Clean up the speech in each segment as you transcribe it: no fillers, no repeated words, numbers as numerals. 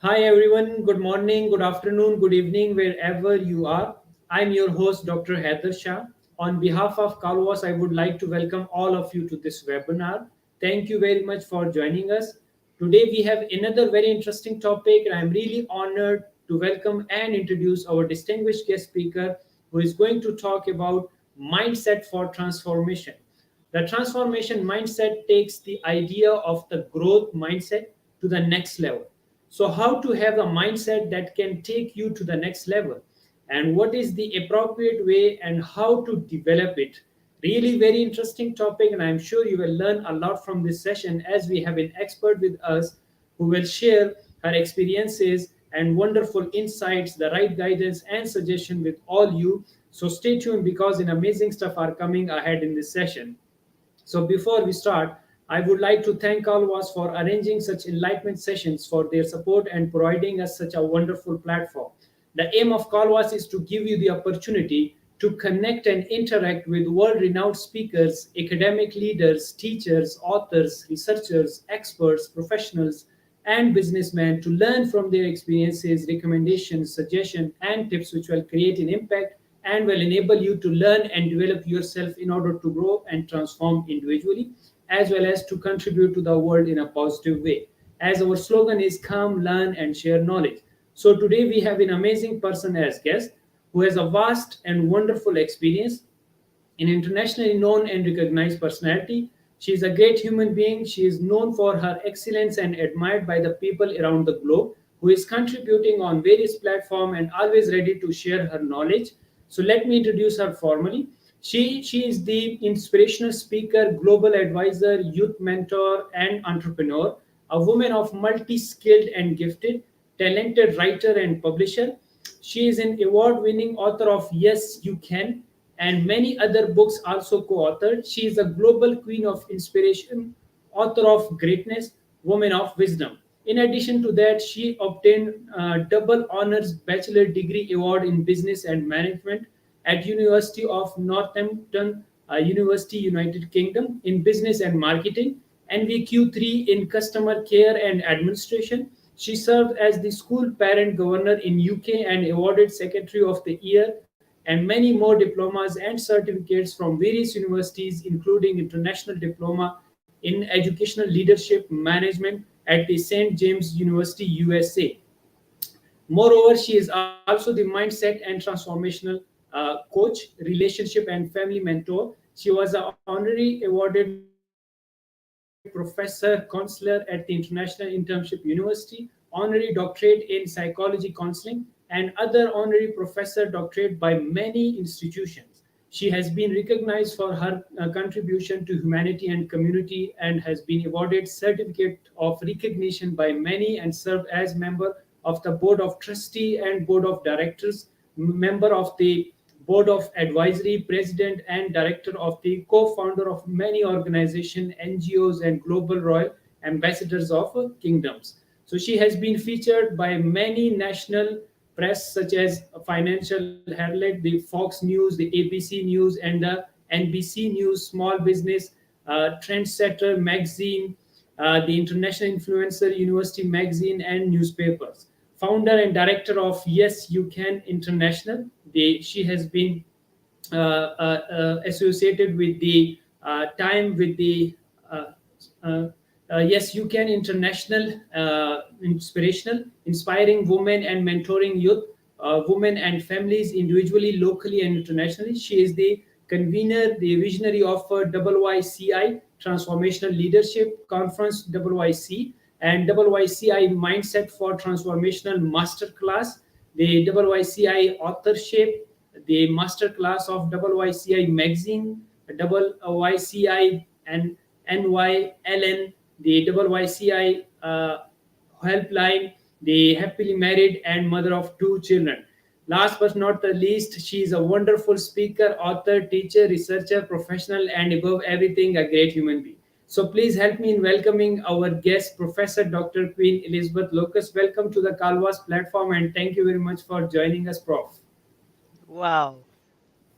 Hi everyone, good morning, good afternoon, good evening, wherever you are. I'm your host, Dr. Haider Shah. On behalf of Kalwas, I would like to welcome all of you to this webinar. Thank you very much for joining us. Today we have another very interesting topic, and I'm really honored to welcome and introduce our distinguished guest speaker who is going to talk about mindset for transformation. The transformation mindset takes the idea of the growth mindset to the next level. So, how to have a mindset that can take you to the next level, and what is the appropriate way and how to develop it? Really, very interesting topic, and I'm sure you will learn a lot from this session as we have an expert with us who will share her experiences and wonderful insights, the right guidance and suggestion with all you. So, stay tuned because an amazing stuff are coming ahead in this session. So before we start, I would like to thank all of us for arranging such enlightenment sessions, for their support and providing us such a wonderful platform. The aim of Kalwas is to give you the opportunity to connect and interact with world-renowned speakers, academic leaders, teachers, authors, researchers, experts, professionals, and businessmen to learn from their experiences, recommendations, suggestions, and tips which will create an impact and will enable you to learn and develop yourself in order to grow and transform individually as well as to contribute to the world in a positive way. As our slogan is come, learn, and share knowledge. So today we have an amazing person as guest who has a vast and wonderful experience, an internationally known and recognized personality. She is a great human being. She is known for her excellence and admired by the people around the globe, who is contributing on various platforms and always ready to share her knowledge. So let me introduce her formally. She is the inspirational speaker, global advisor, youth mentor, and entrepreneur, a woman of multi-skilled and gifted, talented writer and publisher. She is an award-winning author of Yes, You Can and many other books also co-authored. She is a global queen of inspiration, author of greatness, woman of wisdom. In addition to that, she obtained a double honors bachelor degree award in business and management at University of Northampton, University, United Kingdom, in business and marketing, NVQ3 in customer care and administration. She served as the school parent governor in UK and awarded Secretary of the Year and many more diplomas and certificates from various universities, including International Diploma in Educational Leadership Management at the St. James University, USA. Moreover, she is also the mindset and transformational coach, relationship, and family mentor. She was an honorary awarded professor, counselor at the International Internship University, honorary doctorate in psychology counseling, and other honorary professor doctorate by many institutions. She has been recognized for her contribution to humanity and community and has been awarded certificate of recognition by many and served as member of the board of trustee and board of directors, member of the board of advisory, president and director of the co-founder of many organizations, NGOs and global royal ambassadors of kingdoms. So she has been featured by many national press such as Financial Herald, the Fox News, the ABC News, and the NBC News, Small Business, Trendsetter Magazine, the International Influencer University Magazine, and newspapers. Founder and director of Yes You Can International. She has been associated with the time with the uh, uh, Yes You Can International, inspirational, inspiring women and mentoring youth, women and families individually, locally, and internationally. She is the convener, the visionary of YYCI Transformational Leadership Conference YYC and YYCI Mindset for Transformational Masterclass, the YYCI Authorship, the Masterclass of YYCI Magazine, YYCI and NYLN, the YYCI helpline, the happily married and mother of two children. Last but not the least, she is a wonderful speaker, author, teacher, researcher, professional, and above everything, a great human being. So please help me in welcoming our guest, Professor Dr. Queen Elizabeth Lucas. Welcome to the Calvas platform, and thank you very much for joining us, Prof. Wow.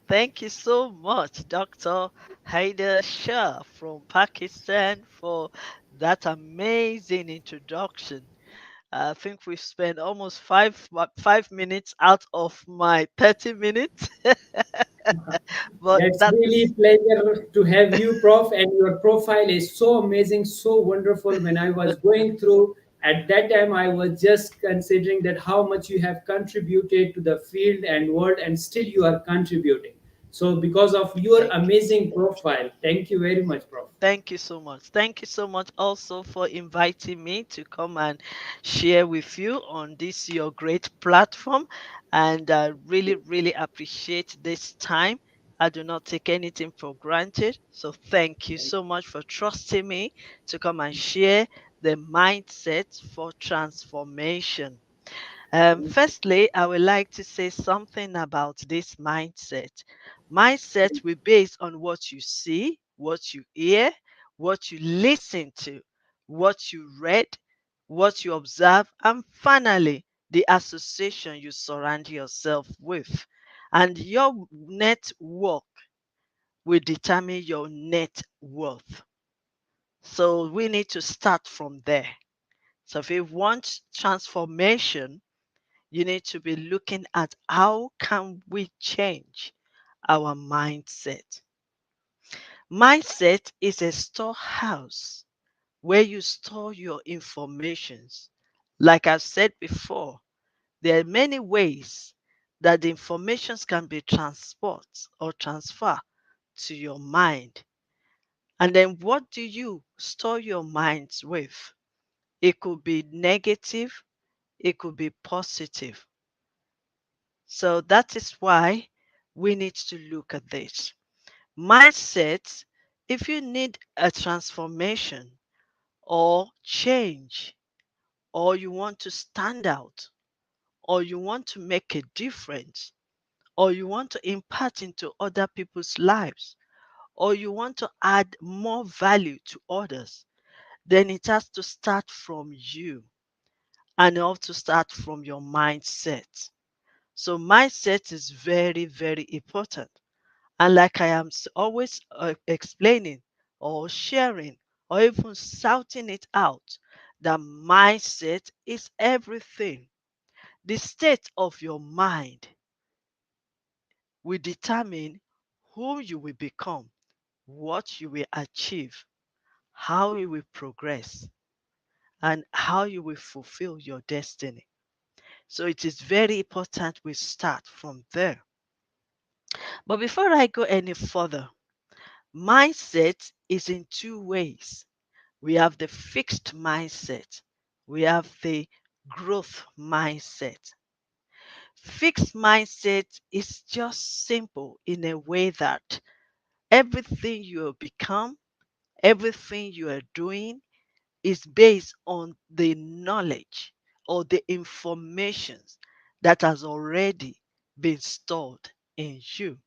Thank you so much, Dr. Haider Shah from Pakistan, for that amazing introduction. I think we've spent almost 5 minutes out of my 30 minutes, but That's that really is pleasure to have you, Prof. And your profile is so amazing, so wonderful. When I was going through at that time, I was just considering that how much you have contributed to the field and world, and still you are contributing. So, because of your thank you. amazing profile, thank you very much, Prof. Thank you so much. Thank you so much also for inviting me to come and share with you on this your great platform. And I really, really appreciate this time. I do not take anything for granted. So thank you so much for trusting me to come and share the mindset for transformation. Firstly, I would like to say something about this mindset. Mindset will base on what you see, what you hear, what you listen to, what you read, what you observe, and finally, the association you surround yourself with. And your network will determine your net worth. So we need to start from there. So if you want transformation, you need to be looking at how can we change our mindset. Mindset is a storehouse where you store your informations. Like I've said before, there are many ways that the informations can be transport or transfer to your mind. And then what do you store your minds with? It could be negative, it could be positive. So that is why we need to look at this. Mindset, if you need a transformation or change, or you want to stand out, or you want to make a difference, or you want to impart into other people's lives, or you want to add more value to others, then it has to start from you and also start from your mindset. So mindset is very, very important. And like I am always explaining or sharing or even shouting it out, the mindset is everything. The state of your mind will determine who you will become, what you will achieve, how you will progress, and how you will fulfill your destiny. So it is very important we start from there. But before I go any further, mindset is in two ways. We have the fixed mindset, we have the growth mindset. Fixed mindset is just simple in a way that everything you have become, everything you are doing is based on the knowledge or the information that has already been stored in you.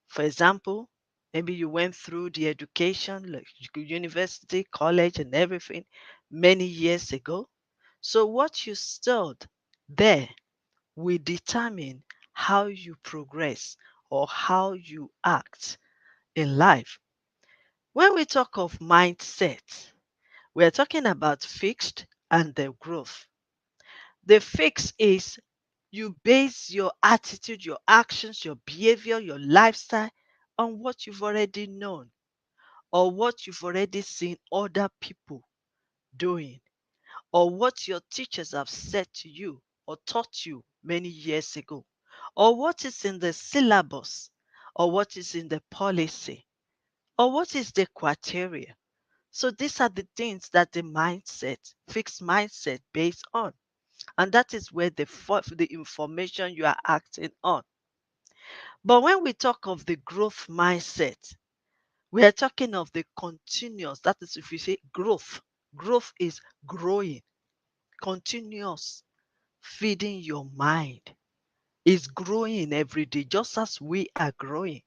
For example, maybe you went through the education, like university, college, and everything many years ago. So, what you stored there will determine how you progress or how you act in life. When we talk of mindset, we're talking about fixed and the growth. The fix is you base your attitude, your actions, your behavior, your lifestyle on what you've already known or what you've already seen other people doing or what your teachers have said to you or taught you many years ago or what is in the syllabus or what is in the policy or what is the criteria. So these are the things that the mindset, fixed mindset based on. And that is where the information you are acting on. But when we talk of the growth mindset, we are talking of the continuous. That is, if you say growth is growing, continuous, feeding your mind is growing every day, just as we are growing.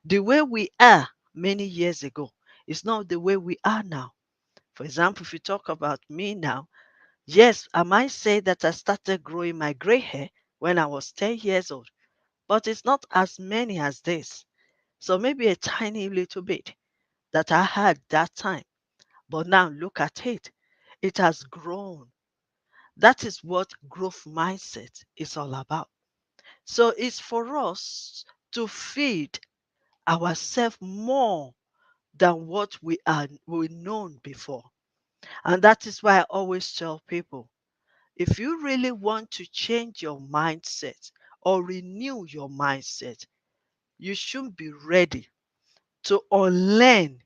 The way we are many years ago is not the way we are now. For example, if you talk about me now, yes, I might say that I started growing my gray hair when I was 10 years old, but it's not as many as this. So maybe a tiny little bit that I had that time. But now look at it. It has grown. That is what growth mindset is all about. So it's for us to feed ourselves more than what we known before. And that is why I always tell people, if you really want to change your mindset or renew your mindset, you should be ready to unlearn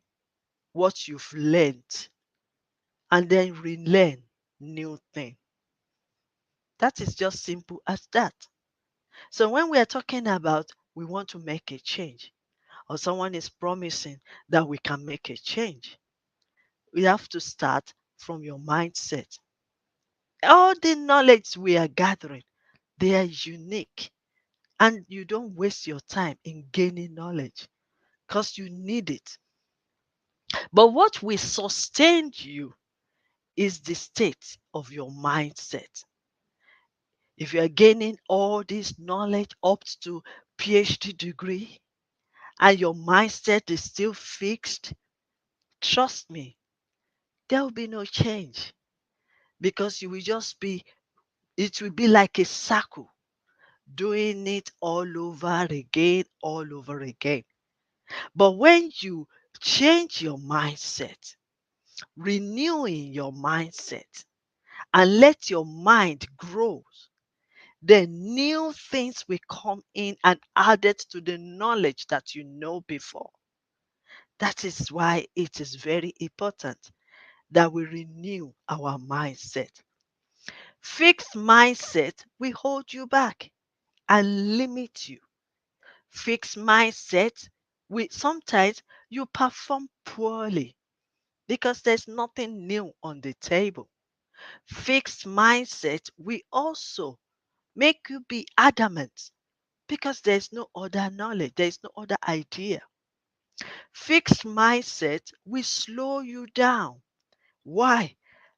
what you've learned and then relearn new things. That is just simple as that. So when we are talking about we want to make a change, or someone is promising that we can make a change, we have to start from your mindset. All the knowledge we are gathering, they are unique, and you don't waste your time in gaining knowledge because you need it. But what will sustain you is the state of your mindset. If you are gaining all this knowledge up to PhD degree and your mindset is still fixed, trust me, there will be no change because it will be like a circle, doing it all over again. But when you change your mindset, renewing your mindset, and let your mind grow, then new things will come in and added to the knowledge that you know before. That is why it is very important that we renew our mindset. Fixed mindset will hold you back and limit you. Fixed mindset will sometimes you perform poorly because there's nothing new on the table. Fixed mindset will also make you be adamant because there's no other knowledge, there's no other idea. Fixed mindset will slow you down. Why?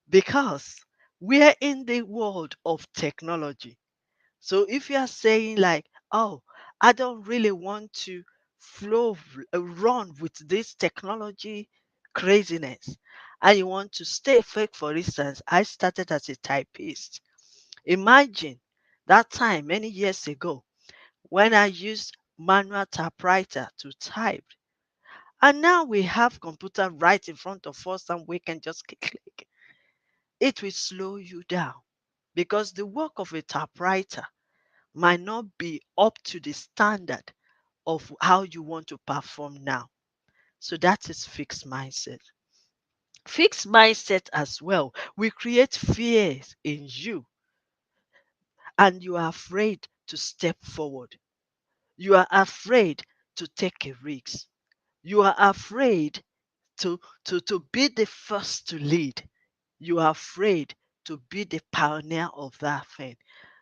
Because we're in the world of technology. So if you are saying like, oh, I don't really want to run with this technology craziness, and you want to stay fake, for instance, I started as a typist. Imagine that time many years ago when I used manual typewriter to type. And now we have computer right in front of us and we can just click. It will slow you down because the work of a typewriter might not be up to the standard of how you want to perform now. So that is fixed mindset. Fixed mindset as well will create fears in you and you are afraid to step forward. You are afraid to take a risk. You are afraid to be the first to lead. You are afraid to be the pioneer of that thing.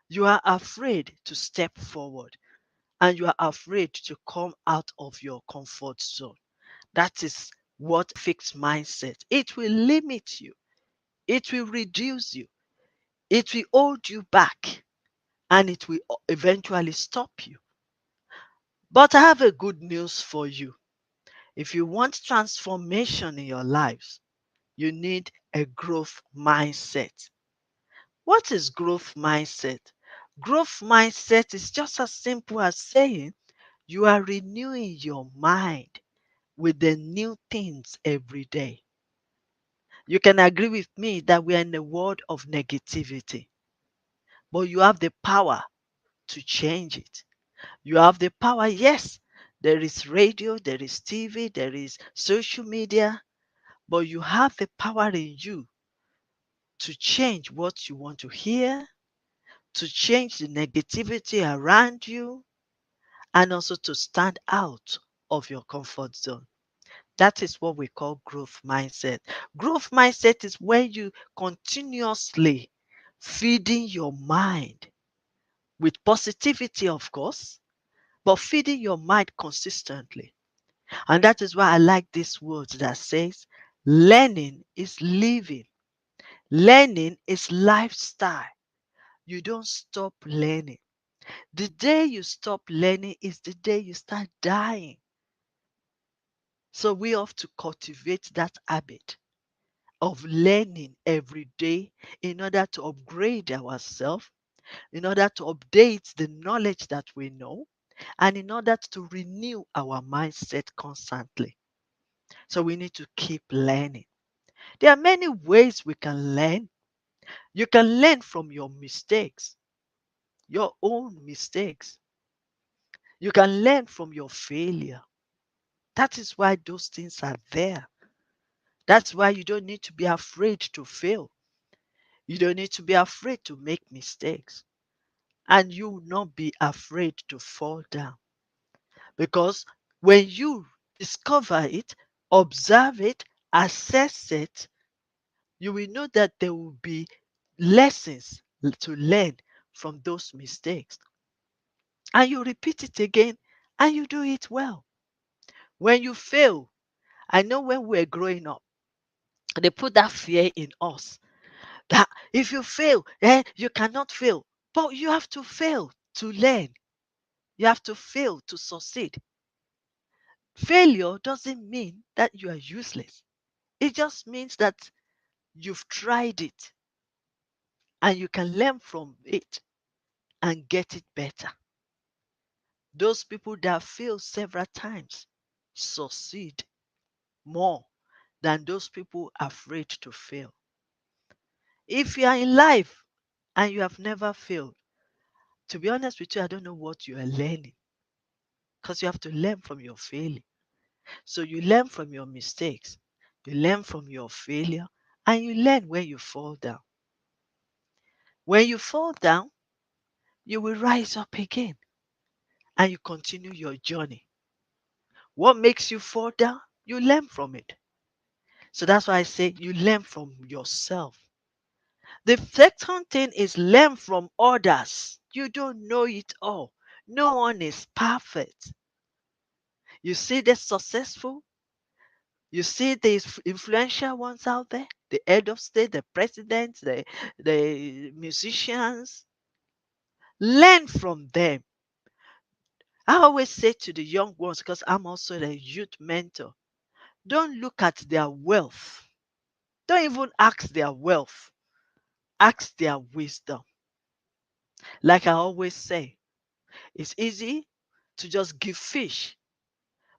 You are afraid to step forward and you are afraid to come out of your comfort zone. That is what fixed mindset. It will limit you. It will reduce you. It will hold you back and it will eventually stop you. But I have a good news for you. If you want transformation in your lives, you need a growth mindset. What is growth mindset? Growth mindset is just as simple as saying you are renewing your mind with the new things every day. You can agree with me that we are in a world of negativity, but you have the power to change it. You have the power, yes. There is radio, there is TV, there is social media, but you have the power in you to change what you want to hear, to change the negativity around you, and also to stand out of your comfort zone. That is what we call growth mindset. Growth mindset is when you continuously feeding your mind with positivity, of course, but feeding your mind consistently. And that is why I like this word that says, learning is living. Learning is lifestyle. You don't stop learning. The day you stop learning is the day you start dying. So we have to cultivate that habit of learning every day in order to upgrade ourselves, in order to update the knowledge that we know, and in order to renew our mindset constantly. So we need to keep learning. There are many ways we can learn. You can learn from your mistakes, your own mistakes. You can learn from your failure. That is why those things are there. That's why you don't need to be afraid to fail. You don't need to be afraid to make mistakes. And you will not be afraid to fall down. Because when you discover it, observe it, assess it, you will know that there will be lessons to learn from those mistakes. And you repeat it again and you do it well. When you fail, I know when we're growing up, they put that fear in us that if you fail, you cannot fail. But you have to fail to learn. You have to fail to succeed. Failure doesn't mean that you are useless. It just means that you've tried it and you can learn from it and get it better. Those people that fail several times succeed more than those people afraid to fail. If you are in life and you have never failed, to be honest with you, I don't know what you are learning because you have to learn from your failure. So you learn from your mistakes, you learn from your failure, and you learn when you fall down. When you fall down, you will rise up again and you continue your journey. What makes you fall down? You learn from it. So that's why I say you learn from yourself. The second thing is learn from others. You don't know it all. No one is perfect. You see the successful, you see the influential ones out there, the head of state, the president, the musicians. Learn from them. I always say to the young ones, because I'm also the youth mentor, don't look at their wealth. Don't even ask their wealth. Ask their wisdom. Like I always say, it's easy to just give fish.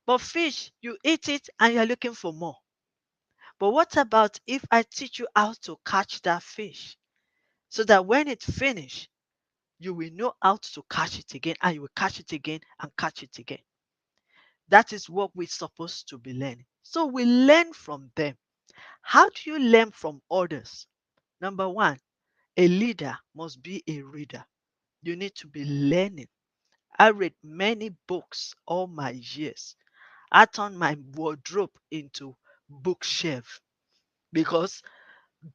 But fish, you eat it and you're looking for more. But what about if I teach you how to catch that fish so that when it's finished, you will know how to catch it again and you will catch it again and catch it again. That is what we're supposed to be learning. So we learn from them. How do you learn from others? Number one, a leader must be a reader. You need to be learning. I read many books all my years. I turned my wardrobe into bookshelf because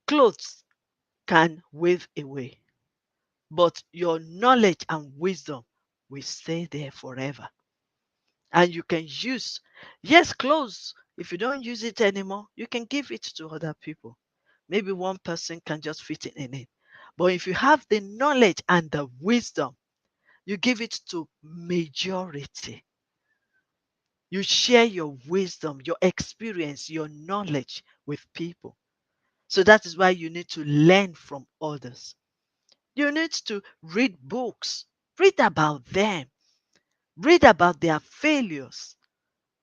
clothes can wave away, but your knowledge and wisdom will stay there forever. And you can use, yes, clothes. If you don't use it anymore, you can give it to other people. Maybe one person can just fit it in it. But if you have the knowledge and the wisdom, you give it to majority. You share your wisdom, your experience, your knowledge with people. So that is why you need to learn from others. You need to read books, read about them, read about their failures,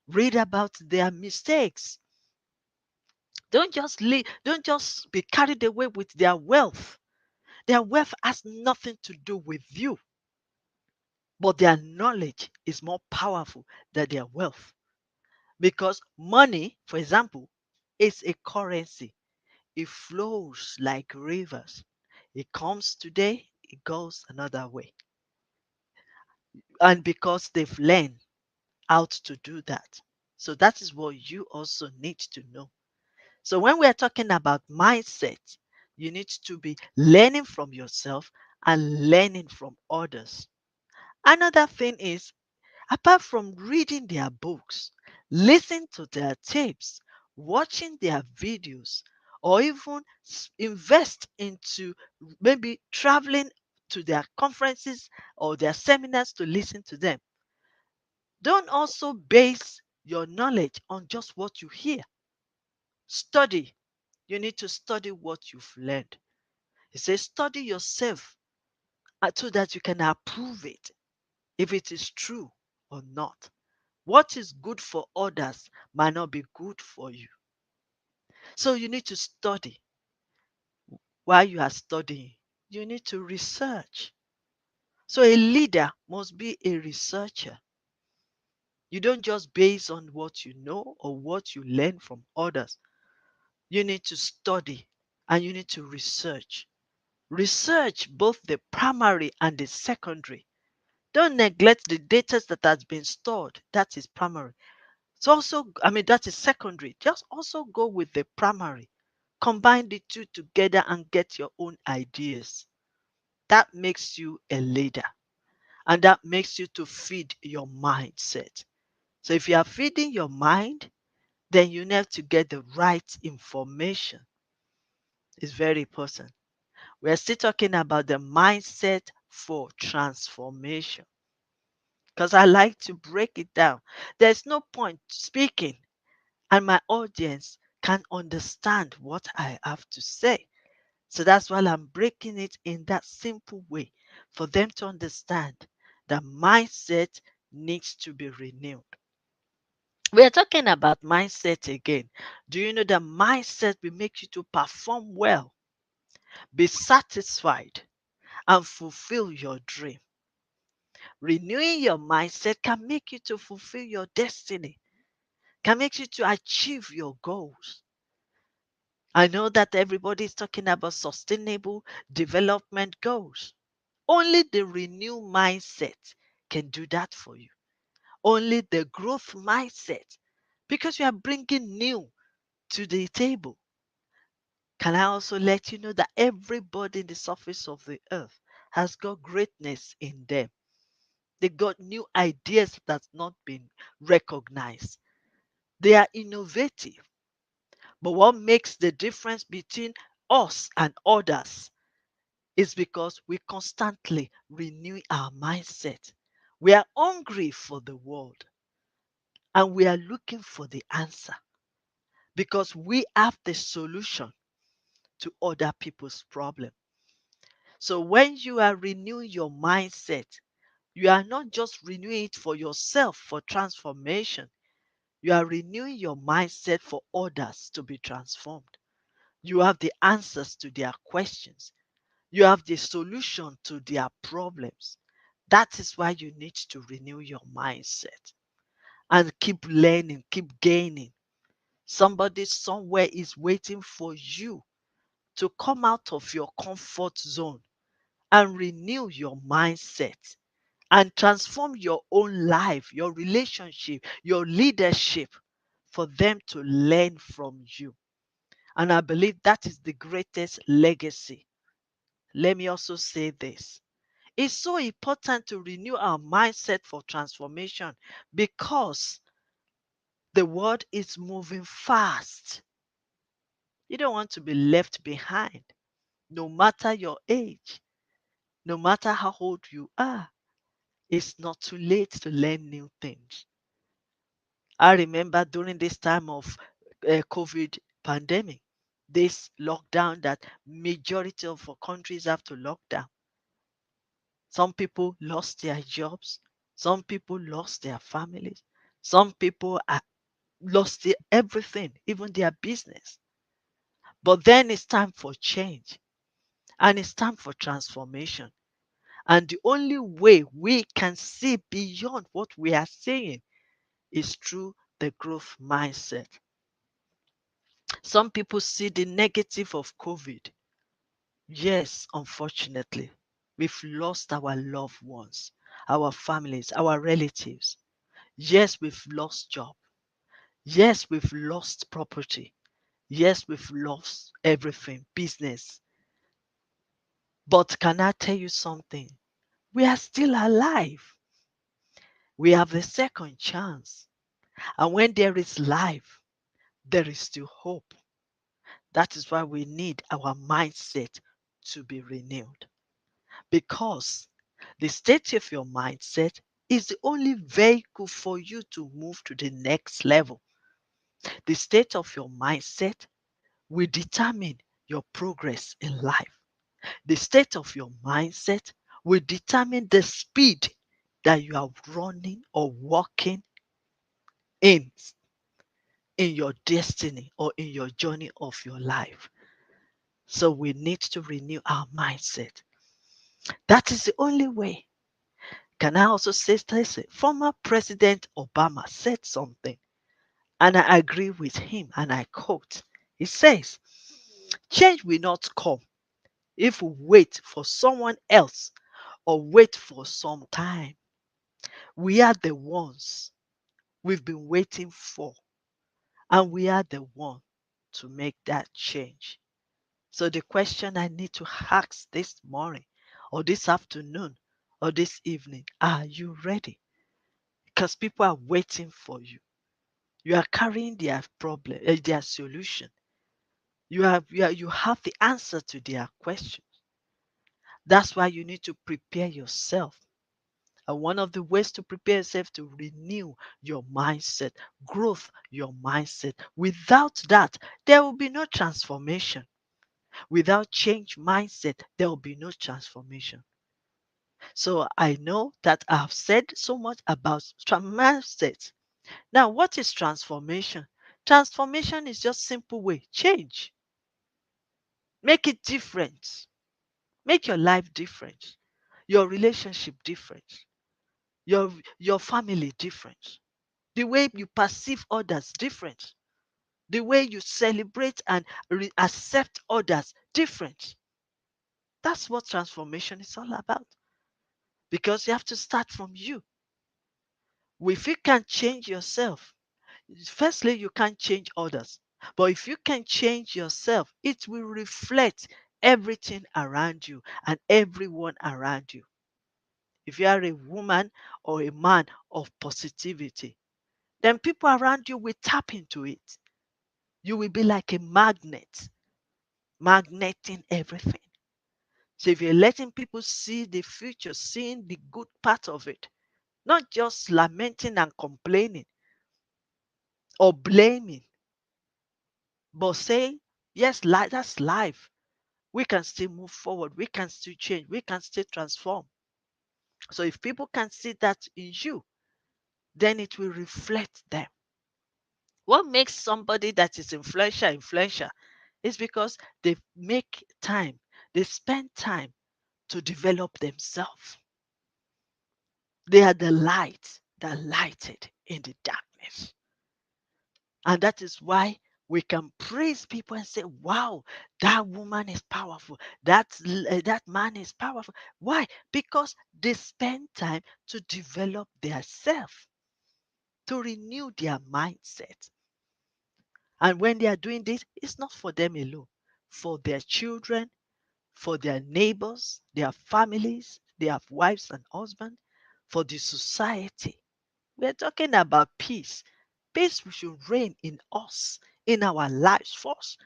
read about their mistakes. Don't just be carried away with their wealth. Their wealth has nothing to do with you, but their knowledge is more powerful than their wealth. Because money, for example, is a currency. It flows like rivers. It comes today, it goes another way. And because they've learned how to do that. So that is what you also need to know. So when we are talking about mindset, you need to be learning from yourself and learning from others. Another thing is, apart from reading their books, listening to their tapes, watching their videos, or even invest into maybe traveling to their conferences or their seminars to listen to them. Don't also base your knowledge on just what you hear. Study. You need to study what you've learned. He says, study yourself so that you can approve it, if it is true or not. What is good for others might not be good for you. So you need to study. While you are studying, you need to research. So a leader must be a researcher. You don't just base on what you know or what you learn from others. You need to study and you need to research. Research both the primary and the secondary. Don't neglect the data that has been stored. That is primary. So also, that is secondary. Just also go with the primary. Combine the two together and get your own ideas. That makes you a leader. And that makes you to feed your mindset. So if you are feeding your mind, then you need to get the right information. It's very important. We're still talking about the mindset for transformation. Because I like to break it down. There's no point speaking and my audience can understand what I have to say. So that's why I'm breaking it in that simple way for them to understand the mindset needs to be renewed. We're talking about mindset again. Do you know that mindset will make you to perform well, be satisfied, and fulfill your dream? Renewing your mindset can make you to fulfill your destiny, can make you to achieve your goals. I know that everybody is talking about sustainable development goals. Only the renewed mindset can do that for you. Only the growth mindset, because you are bringing new to the table. Can I also let you know that everybody in the surface of the earth has got greatness in them? They got new ideas that's not been recognized. They are innovative. But what makes the difference between us and others is because we constantly renew our mindset. We are hungry for the world and we are looking for the answer because we have the solution to other people's problem. So when you are renewing your mindset, you are not just renewing it for yourself for transformation. You are renewing your mindset for others to be transformed. You have the answers to their questions. You have the solution to their problems. That is why you need to renew your mindset and keep learning, keep gaining. Somebody somewhere is waiting for you to come out of your comfort zone and renew your mindset and transform your own life, your relationship, your leadership for them to learn from you. And I believe that is the greatest legacy. Let me also say this. It's so important to renew our mindset for transformation because the world is moving fast. You don't want to be left behind, no matter your age, no matter how old you are. It's not too late to learn new things. I remember during this time of COVID pandemic, this lockdown that majority of our countries have to lock down. Some people lost their jobs. Some people lost their families. Some people lost everything, even their business. But then it's time for change and it's time for transformation. And the only way we can see beyond what we are saying is through the growth mindset. Some people see the negative of COVID. Yes, unfortunately, we've lost our loved ones, our families, our relatives. Yes, we've lost job. Yes, we've lost property. Yes, we've lost everything, business. But can I tell you something? We are still alive. We have the second chance. And when there is life, there is still hope. That is why we need our mindset to be renewed. Because the state of your mindset is the only vehicle for you to move to the next level. The state of your mindset will determine your progress in life. The state of your mindset will determine the speed that you are running or walking in in your destiny or in your journey of your life. So we need to renew our mindset. That is the only way. Can I also say this? Former President Obama said something, and I agree with him, and I quote. He says, change will not come if we wait for someone else or wait for some time. We are the ones we've been waiting for, and we are the one to make that change. So the question I need to ask this morning or this afternoon or this evening, are you ready? Because people are waiting for you. You are carrying their problem, their solution. You have the answer to their questions. That's why you need to prepare yourself. And one of the ways to prepare yourself to renew your mindset, growth your mindset. Without that, there will be no transformation. Without change mindset, there will be no transformation. So I know that I have said so much about mindset. Now, what is transformation? Transformation is just simple way. Change. Make it different. Make your life different. Your relationship different. Your family different. The way you perceive others different. The way you celebrate and accept others different. That's what transformation is all about. Because you have to start from you. If you can change yourself, firstly, you can't change others. But if you can change yourself, it will reflect everything around you and everyone around you. If you are a woman or a man of positivity, then people around you will tap into it. You will be like a magnet, magneting everything. So if you're letting people see the future, seeing the good part of it, not just lamenting and complaining or blaming, but say, yes, that's life. We can still move forward. We can still change. We can still transform. So if people can see that in you, then it will reflect them. What makes somebody that is influential is because they make time, they spend time to develop themselves. They are the light that lighted in the darkness. And that is why we can praise people and say, wow, that woman is powerful. That man is powerful. Why? Because they spend time to develop their self, to renew their mindset. And when they are doing this, it's not for them alone, for their children, for their neighbors, their families, their wives and husbands, for the society. We're talking about peace. Peace should reign in us, in our lives first,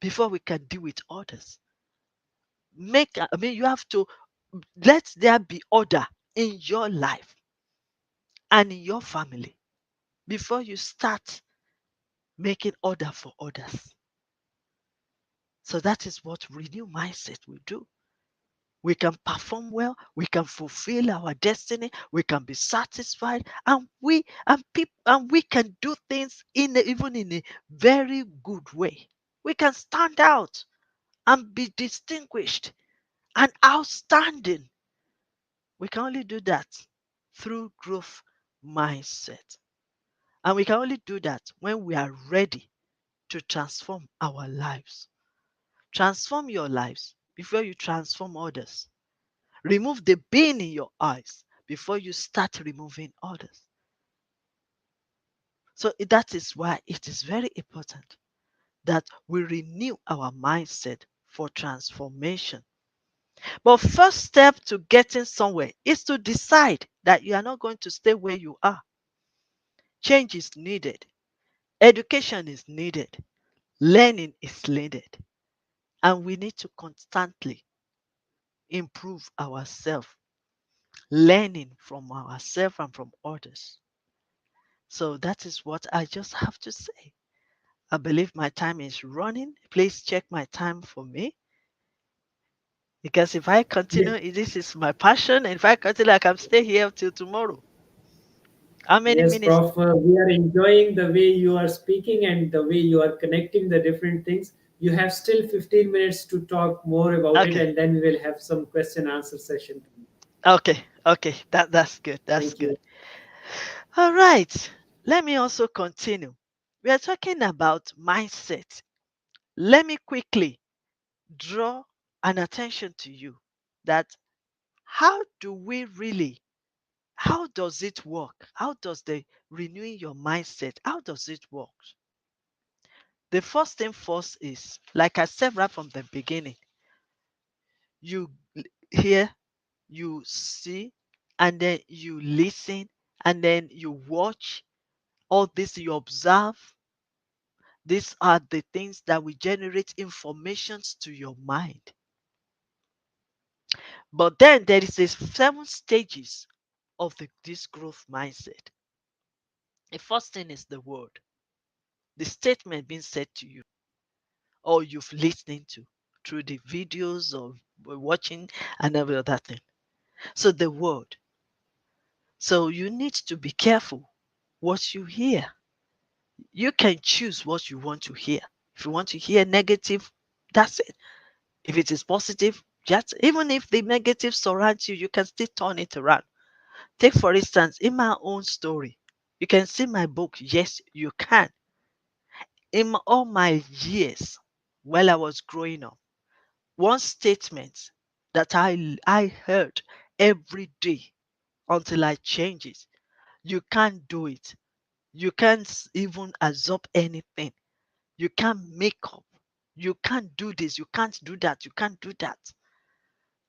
before we can deal with others. You have to let there be order in your life and in your family before you start making order for others. So that is what renew mindset will do. We can perform well, we can fulfill our destiny, we can be satisfied, and we can do things even in a very good way. We can stand out and be distinguished and outstanding. We can only do that through growth mindset. And we can only do that when we are ready to transform our lives. Transform your lives before you transform others. Remove the beam in your eyes before you start removing others. So that is why it is very important that we renew our mindset for transformation. But first step to getting somewhere is to decide that you are not going to stay where you are. Change is needed. Education is needed. Learning is needed. And we need to constantly improve ourselves, learning from ourselves and from others. So that is what I just have to say. I believe my time is running. Please check my time for me. Because if I Yes, continue, this is my passion. And if I continue, I can stay here till tomorrow. How many yes, minutes? Prof. We are enjoying the way you are speaking and the way you are connecting the different things. You have still 15 minutes to talk more about it, Okay. and then we will have some question answer session. Okay. Okay. That's good. That's Thank good. you. All right. Let me also continue. We are talking about mindset. Let me quickly draw an attention to you that how do we really, how does it work? How does the renewing your mindset, how does it work? The first thing first is, like I said right from the beginning, you hear, you see, and then you listen, and then you watch. All this you observe. These are the things that will generate informations to your mind. But then there is a 7 stages of this growth mindset. The first thing is the word, the statement being said to you, or you've listening to through the videos or watching and every other thing. So the word. So you need to be careful what you hear. You can choose what you want to hear. If you want to hear negative, that's it. If it is positive, just even if the negative surrounds you, you can still turn it around. Take for instance, in my own story, you can see my book. Yes, you can. All my years while I was growing up, one statement that I heard every day until I change it. You can't do it. You can't even absorb anything. You can't make up. You can't do this. You can't do that. You can't do that.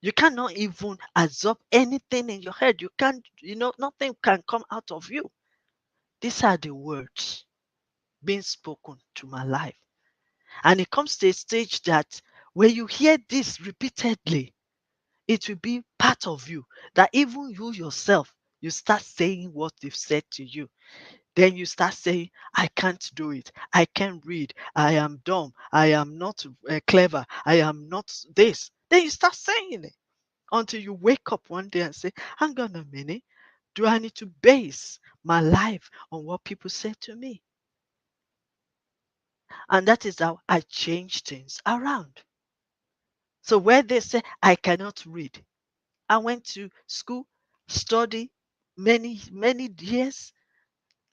You cannot even absorb anything in your head. You can't, nothing can come out of you. These are the words being spoken to my life. And it comes to a stage that when you hear this repeatedly, it will be part of you. That even you yourself, you start saying what they've said to you. Then you start saying, I can't do it. I can't read. I am dumb. I am not clever. I am not this. Then you start saying it until you wake up one day and say, hang on a minute. Do I need to base my life on what people say to me? And that is how I change things around. So where they say I cannot read, I went to school, study many years,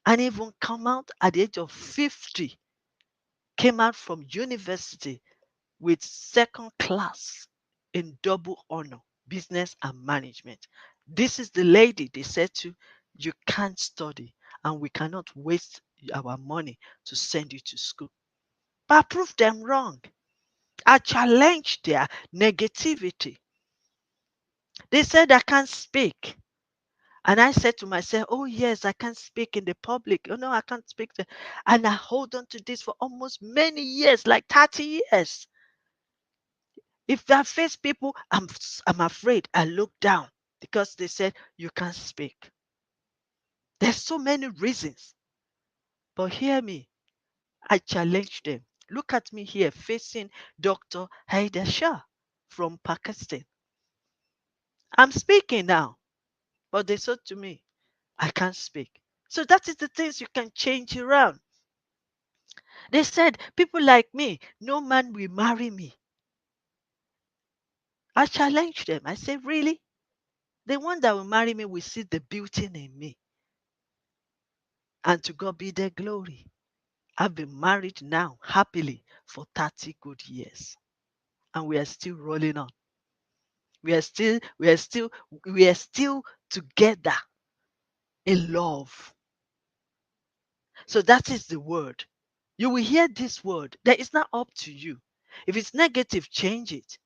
and even come out at the age of 50, came out from university with second class in double honor, business and management. This is the lady they said to, you can't study and we cannot waste our money to send you to school. But I proved them wrong. I challenged their negativity. They said I can't speak. And I said to myself, oh, yes, I can speak in the public. Oh, no, I can't speak. And I hold on to this for almost many years, like 30 years. If I face people, I'm afraid. I look down because they said, you can't speak. There's so many reasons. But hear me, I challenge them. Look at me here facing Dr. Haider Shah from Pakistan. I'm speaking now, but they said to me, I can't speak. So that is the things you can change around. They said, people like me, no man will marry me. I challenge them. I say, really? The one that will marry me will see the beauty in me. And to God be the glory. I've been married now happily for 30 good years. And we are still rolling on. We are still together in love. So that is the word. You will hear this word. That is not up to you. If it's negative, change it.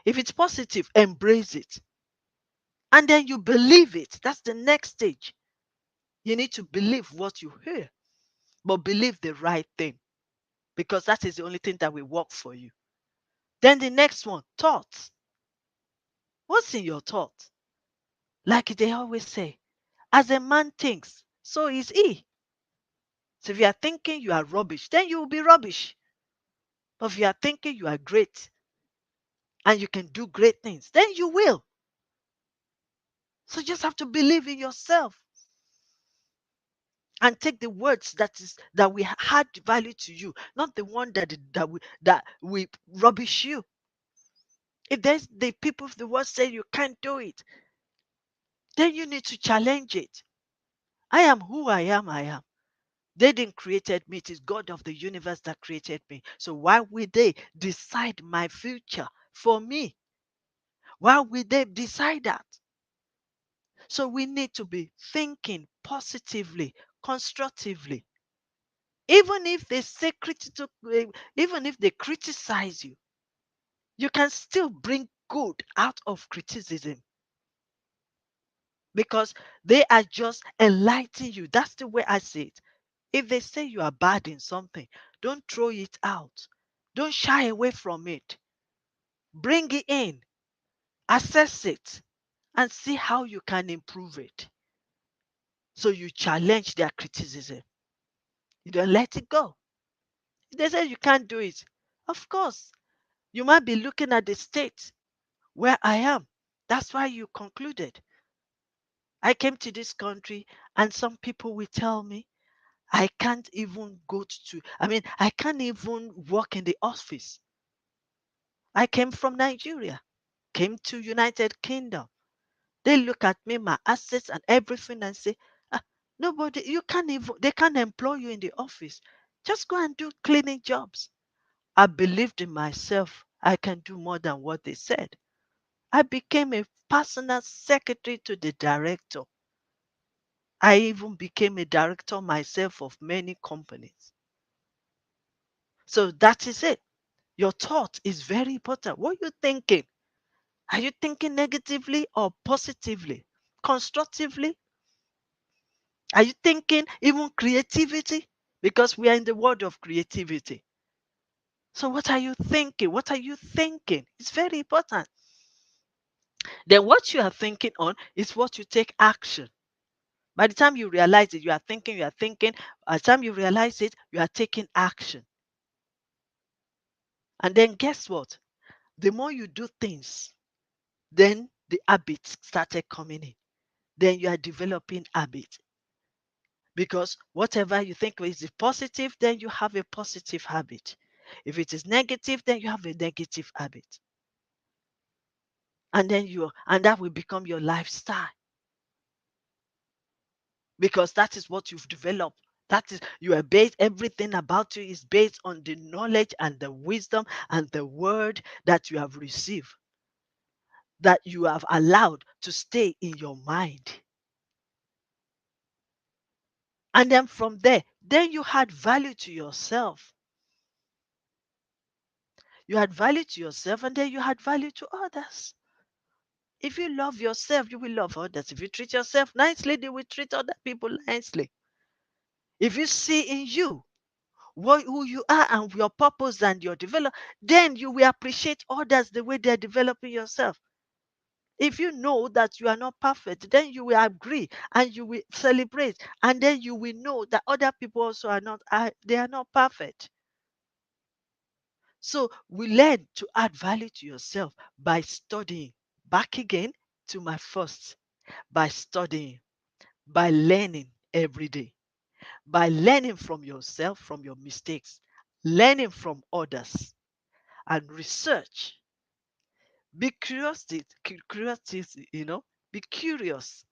If it's positive, embrace it. And then you believe it. That's the next stage. You need to believe what you hear, but believe the right thing because that is the only thing that will work for you. Then the next one, thoughts. What's in your thoughts? Like they always say, as a man thinks, so is he. So if you are thinking you are rubbish, then you will be rubbish. But if you are thinking you are great and you can do great things, then you will. So you just have to believe in yourself and take the words that we had value to you, not the one that we rubbish you. If there's the people of the world say you can't do it, then you need to challenge it. I am who I am. I am. They didn't created me. It is God of the universe that created me. So why would they decide my future for me? Why would they decide that? So we need to be thinking positively, constructively. Even if they say even if they criticize you, you can still bring good out of criticism because they are just enlightening you. That's the way I see it. If they say you are bad in something, don't throw it out. Don't shy away from it. Bring it in, assess it, and see how you can improve it. So you challenge their criticism. You don't let it go. If they say you can't do it, of course, you might be looking at the state where I am. That's why you concluded. I came to this country and some people will tell me I can't even I can't even work in the office. I came from Nigeria, came to United Kingdom. They look at me, my assets and everything and say, "Ah, nobody, you can't even, they can't employ you in the office. Just go and do cleaning jobs." I believed in myself. I can do more than what they said. I became a personal secretary to the director. I even became a director myself of many companies. So that is it. Your thought is very important. What are you thinking? Are you thinking negatively or positively? Constructively? Are you thinking even creativity? Because we are in the world of creativity. So what are you thinking? What are you thinking? It's very important. Then what you are thinking on is what you take action. By the time you realize it, you are thinking. By the time you realize it, you are taking action. And then guess what? The more you do things, then the habits started coming in. Then you are developing habit. Because whatever you think is positive, then you have a positive habit. If it is negative, then you have a negative habit. And that will become your lifestyle because that is what you've developed. That is you are based, everything about you is based on the knowledge and the wisdom and the word that you have received, that you have allowed to stay in your mind. And then from there, then you had value to yourself. You had value to yourself, and then you had value to others. If you love yourself, you will love others. If you treat yourself nicely, they will treat other people nicely. If you see in you who you are and your purpose and your development, then you will appreciate others the way they're developing yourself. If you know that you are not perfect, then you will agree and you will celebrate, and then you will know that other people also they are not perfect. So we learn to add value to yourself by studying. Back again to my first, by studying, by learning every day, by learning from yourself, from your mistakes, learning from others, and research. Be curiosity, be curious.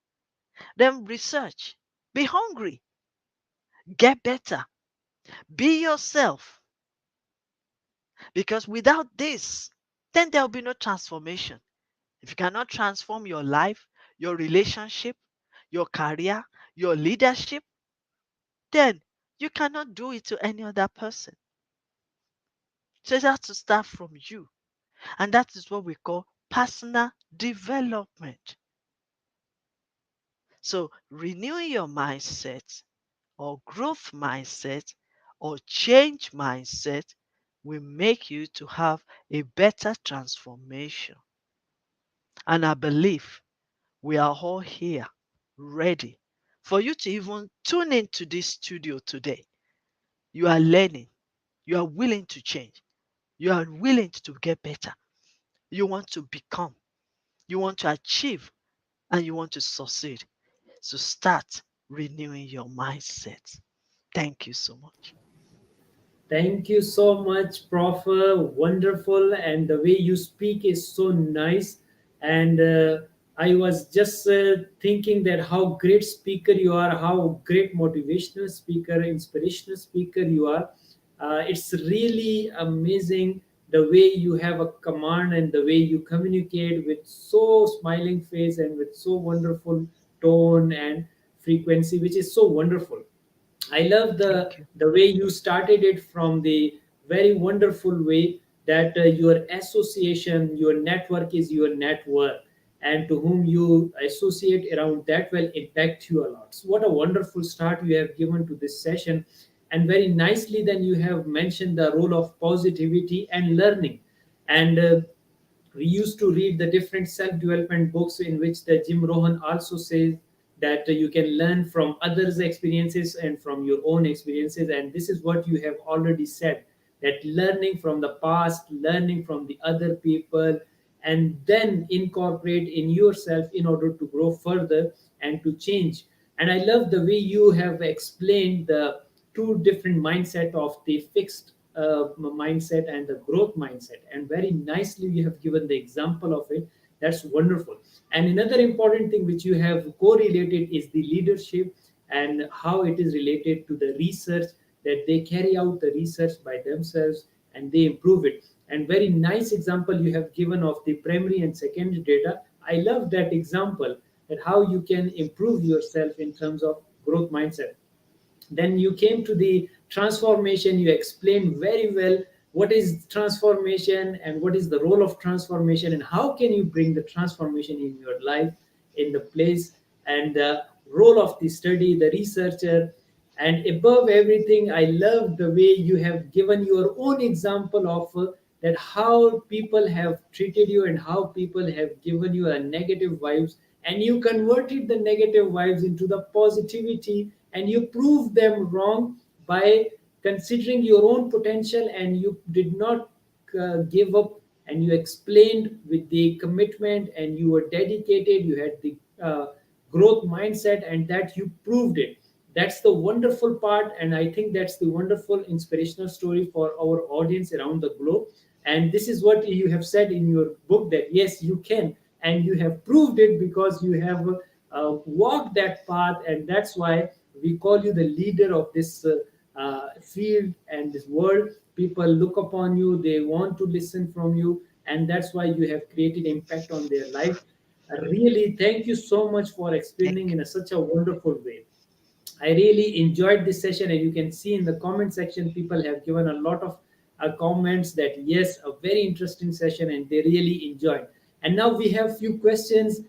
Then research. Be hungry. Get better. Be yourself. Because without this, then there will be no transformation. If you cannot transform your life, your relationship, your career, your leadership, then you cannot do it to any other person. So it has to start from you. And that is what we call personal development. So renewing your mindset or growth mindset or change mindset will make you to have a better transformation. And I believe we are all here ready for you to even tune into this studio today You are learning. You are willing to change. You are willing to get better. You want to become. You want to achieve and you want to succeed. So start renewing your mindset. Thank you so much. Thank you so much, Prof. Wonderful, and the way you speak is so nice. And I was just thinking that how great speaker you are, how great motivational speaker, inspirational speaker you are. It's really amazing the way you have a command and the way you communicate with so smiling face and with so wonderful tone and frequency, which is so wonderful. I love Thank you. the way you started it from the very wonderful way that your association, your network is your net worth, and to whom you associate around that will impact you a lot. So what a wonderful start you have given to this session, and very nicely then you have mentioned the role of positivity and learning, and we used to read the different self-development books in which the Jim Rohn also says that you can learn from others' experiences and from your own experiences. And this is what you have already said, that learning from the past, learning from the other people, and then incorporate in yourself in order to grow further and to change. And I love the way you have explained the two different mindset of the fixed mindset and the growth mindset, and very nicely you have given the example of it. That's wonderful. And another important thing which you have correlated is the leadership and how it is related to the research, that they carry out the research by themselves and they improve it. And very nice example you have given of the primary and secondary data. I love that example, that how you can improve yourself in terms of growth mindset. Then you came to the transformation. You explained very well what is transformation and what is the role of transformation and how can you bring the transformation in your life, in the place, and the role of the study, the researcher. And above everything, I love the way you have given your own example of that how people have treated you and how people have given you a negative vibes, and you converted the negative vibes into the positivity, and you proved them wrong by considering your own potential, and you did not give up, and you explained with the commitment, and you were dedicated, you had the growth mindset, and that you proved it. That's the wonderful part, and I think that's the wonderful inspirational story for our audience around the globe. And this is what you have said in your book, that yes, you can, and you have proved it because you have walked that path, and that's why we call you the leader of this field and this world. People look upon you, they want to listen from you, and that's why you have created impact on their life. Really, thank you so much for explaining Thank in such a wonderful way. I really enjoyed this session, and you can see in the comment section, people have given a lot of comments that yes, a very interesting session, and they really enjoyed. And now we have few questions.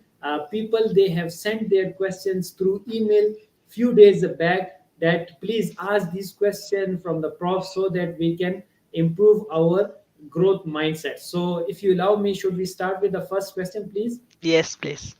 People, they have sent their questions through email few days back. That please ask these questions from the prof so that we can improve our growth mindset. So, if you allow me, should we start with the first question, please? you. Yes, please.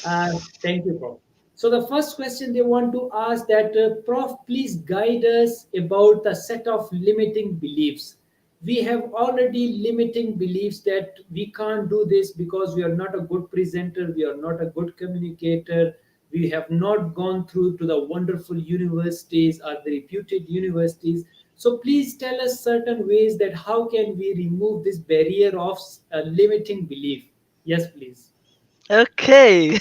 Yeah. Thank you, Prof. So the first question they want to ask that, Prof, please guide us about the set of limiting beliefs. We have already limiting beliefs that we can't do this because we are not a good presenter, we are not a good communicator, we have not gone through to the wonderful universities or the reputed universities. So please tell us certain ways that how can we remove this barrier of limiting belief. Yes, please. Okay.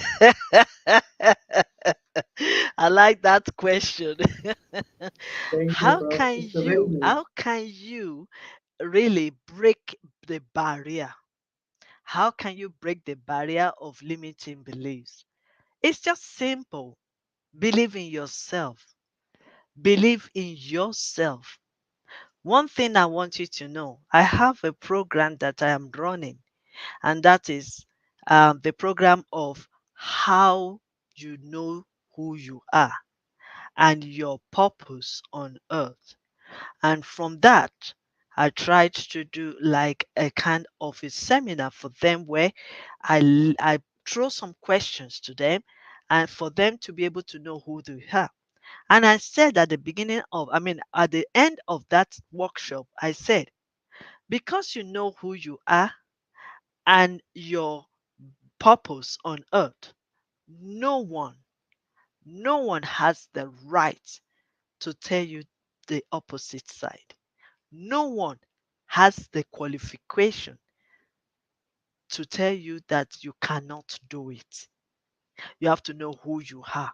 I like that question. Thank you, how Prof. can It's a very you nice. how can you really break the barrier? How can you break the barrier of limiting beliefs? It's just simple. Believe in yourself. Believe in yourself. One thing I want you to know, I have a program that I am running, and that is the program of how you know who you are and your purpose on earth. And from that, I tried to do like a kind of a seminar for them where I throw some questions to them and for them to be able to know who they are. And I said at the beginning of, I mean, at the end of that workshop, I said, because you know who you are and your purpose on earth, no one, no one has the right to tell you the opposite side. No one has the qualification to tell you that you cannot do it. You have to know who you are.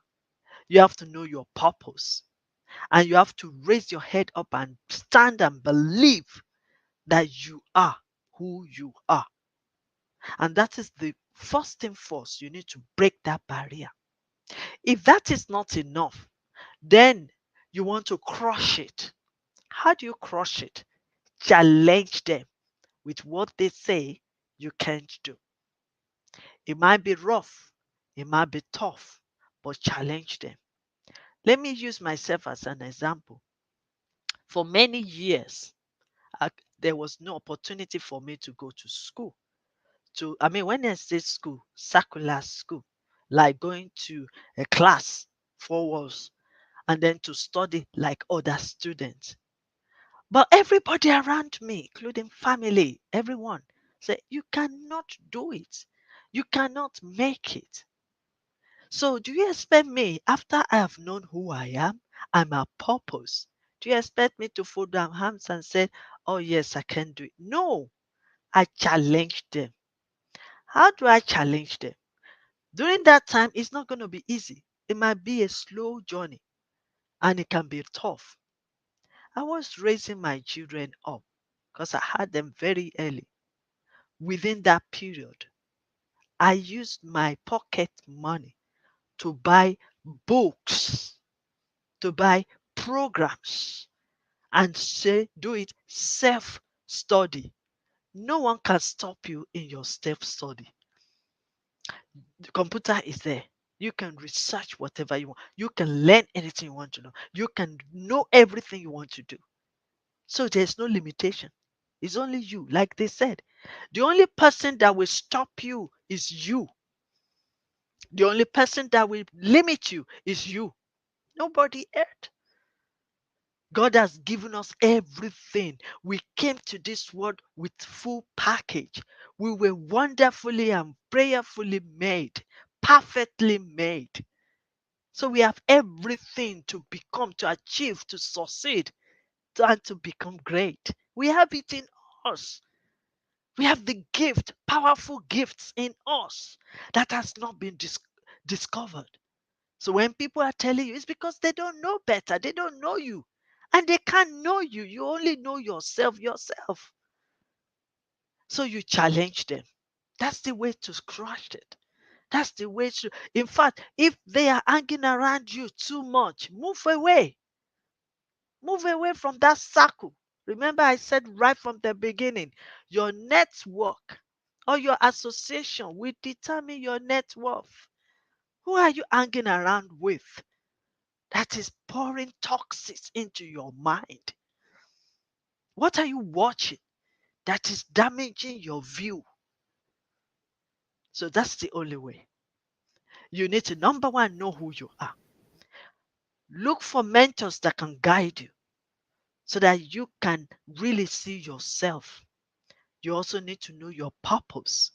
You have to know your purpose. And you have to raise your head up and stand and believe that you are who you are. And that is the first thing first. You need to break that barrier. If that is not enough, then you want to crush it. How do you crush it? Challenge them with what they say you can't do. It might be rough, it might be tough, but challenge them. Let me use myself as an example. For many years, I, there was no opportunity for me to go to school. I mean, when I say school, secular school, like going to a class, 4 walls, and then to study like other students. But everybody around me, including family, everyone, said, you cannot do it. You cannot make it. So, do you expect me, after I have known who I am and my purpose, do you expect me to fold down hands and say, oh, yes, I can do it? No, I challenge them. How do I challenge them? During that time, it's not going to be easy. It might be a slow journey and it can be tough. I was raising my children up because I had them very early. Within that period, I used my pocket money to buy books, to buy programs, and say, do it self study. No one can stop you in your self study. The computer is there. You can research whatever you want. You can learn anything you want to know. You can know everything you want to do. So there's no limitation. It's only you. Like they said, the only person that will stop you is you. The only person that will limit you is you. Nobody else. God has given us everything. We came to this world with full package. We were wonderfully and prayerfully made, perfectly made. So we have everything to become, to achieve, to succeed, and to become great. We have it in us. We have the gift, powerful gifts in us that has not been discovered. So when people are telling you, it's because they don't know better. They don't know you. And they can't know you. You only know yourself. So you challenge them. That's the way to crush it. That's the way to. In fact, if they are hanging around you too much, move away. Move away from that circle. Remember, I said right from the beginning, your network or your association will determine your net worth. Who are you hanging around with that is pouring toxins into your mind? What are you watching that is damaging your view? So that's the only way. You need to, number one, know who you are. Look for mentors that can guide you so that you can really see yourself. You also need to know your purpose.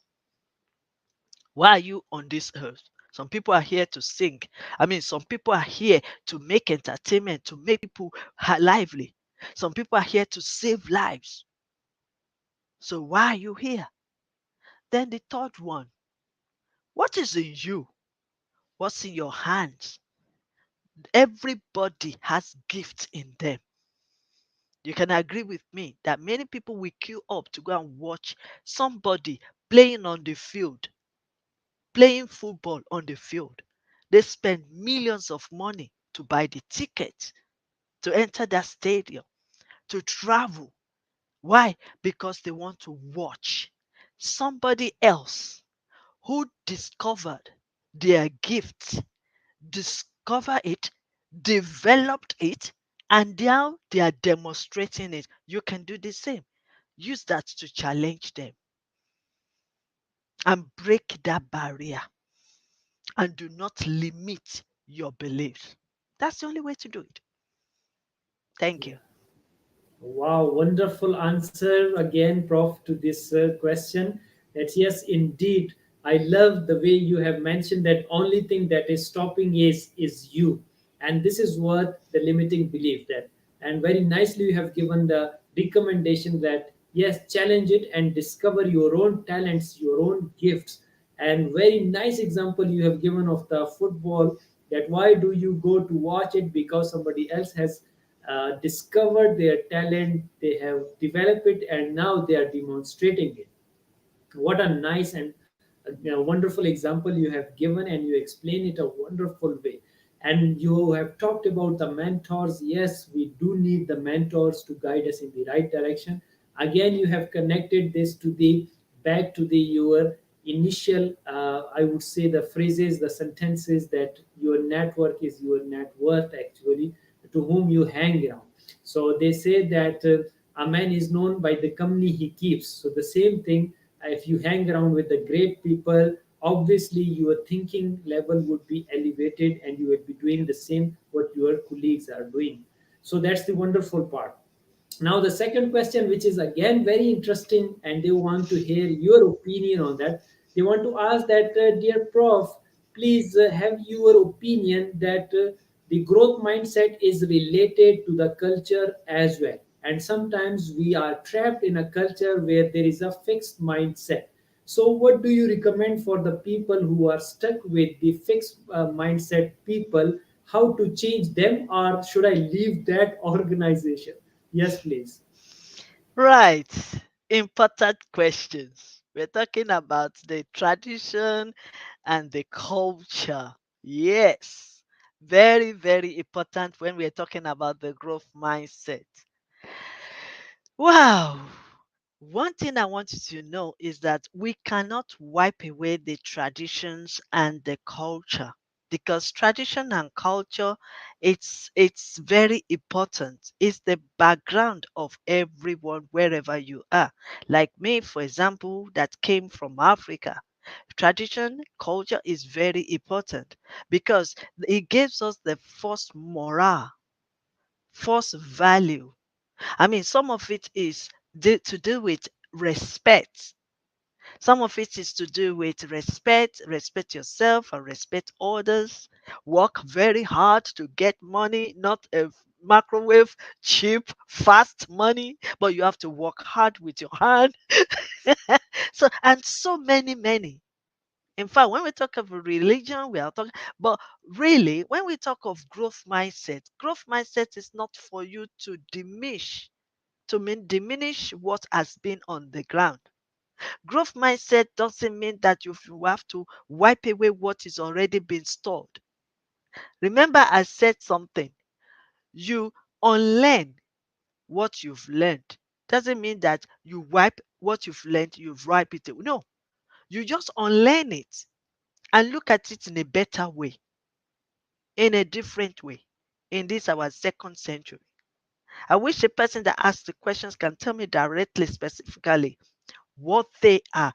Why are you on this earth? Some people are here to sing. I mean, some people are here to make entertainment, to make people lively. Some people are here to save lives. So why are you here? Then the third one, what is in you? What's in your hands? Everybody has gifts in them. You can agree with me that many people will queue up to go and watch somebody playing on the field, playing football on the field. They spend millions of money to buy the ticket to enter that stadium, to travel. Why? Because they want to watch somebody else who discovered their gift, discover it, developed it, and now they are demonstrating it. You can do the same. Use that to challenge them and break that barrier and do not limit your beliefs. That's the only way to do it. Thank you. Yeah. Wow, wonderful answer again, Prof, to this question. That yes, indeed, I love the way you have mentioned that only thing that is stopping is you, and this is what the limiting belief that. And very nicely, you have given the recommendation that yes, challenge it and discover your own talents, your own gifts. And very nice example you have given of the football. That why do you go to watch it because somebody else has discovered their talent, they have developed it, and now they are demonstrating it. What a nice and wonderful example you have given, and you explain it a wonderful way. And you have talked about the mentors. Yes, we do need the mentors to guide us in the right direction. Again, you have connected this to the back to the your initial I would say the phrases, the sentences, that your network is your net worth, actually, to whom you hang around. So they say that a man is known by the company he keeps. So the same thing, if you hang around with the great people, obviously your thinking level would be elevated and you would be doing the same what your colleagues are doing. So that's the wonderful part. Now the second question, which is again very interesting, and they want to hear your opinion on that. They want to ask that, dear Prof, please have your opinion that the growth mindset is related to the culture as well, and sometimes we are trapped in a culture where there is a fixed mindset. So what do you recommend for the people who are stuck with the fixed mindset people? How to change them, or should I leave that organization? Yes, please. Right. Important questions. We're talking about the tradition and the culture. Yes. Very, very important when we're talking about the growth mindset. Wow. One thing I want you to know is that we cannot wipe away the traditions and the culture, because tradition and culture, it's very important. It's the background of everyone wherever you are. Like me, for example, that came from Africa. Tradition, culture is very important because it gives us the first morale, first value. I mean, some of it is to do with respect. Some of it is to do with respect, respect yourself and respect others. Work very hard to get money, not a microwave, cheap, fast money, but you have to work hard with your hand. So, and so many, many. In fact, when we talk of religion, we are talking, but really, when we talk of growth mindset is not for you to diminish what has been on the ground. Growth mindset doesn't mean that you have to wipe away what is already been stored. Remember, I said something. You unlearn what you've learned. Doesn't mean that you wipe what you've learned, you wipe it away. No, you just unlearn it and look at it in a better way, in a different way, in this our second century. I wish the person that asked the questions can tell me directly, specifically, what they are,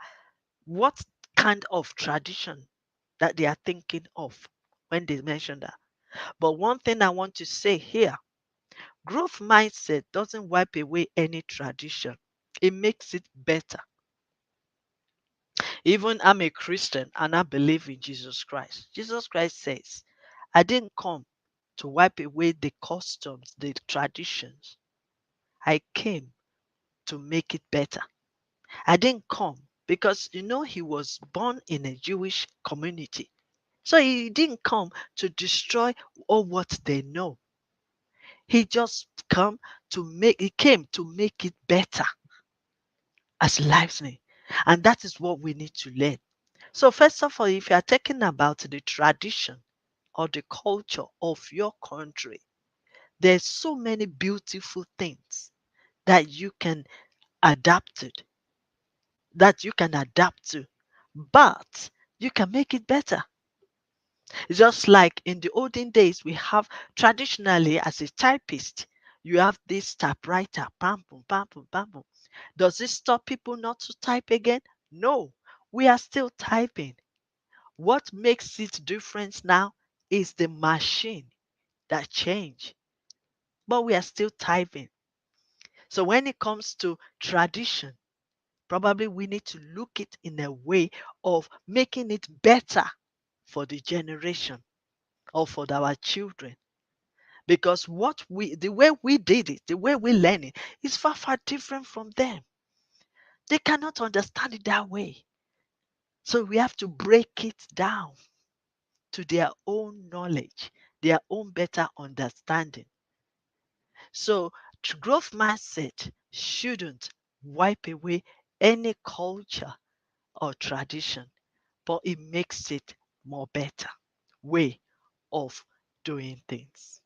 what kind of tradition that they are thinking of when they mention that. But one thing I want to say here, growth mindset doesn't wipe away any tradition, it makes it better. Even I'm a Christian and I believe in Jesus Christ. Jesus Christ says, I didn't come to wipe away the customs, the traditions. I came to make it better. I didn't come because he was born in a Jewish community. So he didn't come to destroy all what they know. He came to make it better as lives need. And that is what we need to learn. So first of all, if you are talking about the tradition or the culture of your country, there's so many beautiful things that you can adapt to, but you can make it better. Just like in the olden days, we have traditionally as a typist, you have this typewriter, bam, boom, bam, boom, bam, boom. Does it stop people not to type again? No, we are still typing. What makes it different now is the machine that change, but we are still tithing. So when it comes to tradition, probably we need to look it in a way of making it better for the generation or for our children. Because the way we did it, the way we learn it, is far, far different from them. They cannot understand it that way. So we have to break it down to their own knowledge, their own better understanding. So growth mindset shouldn't wipe away any culture or tradition, but it makes it more better way of doing things.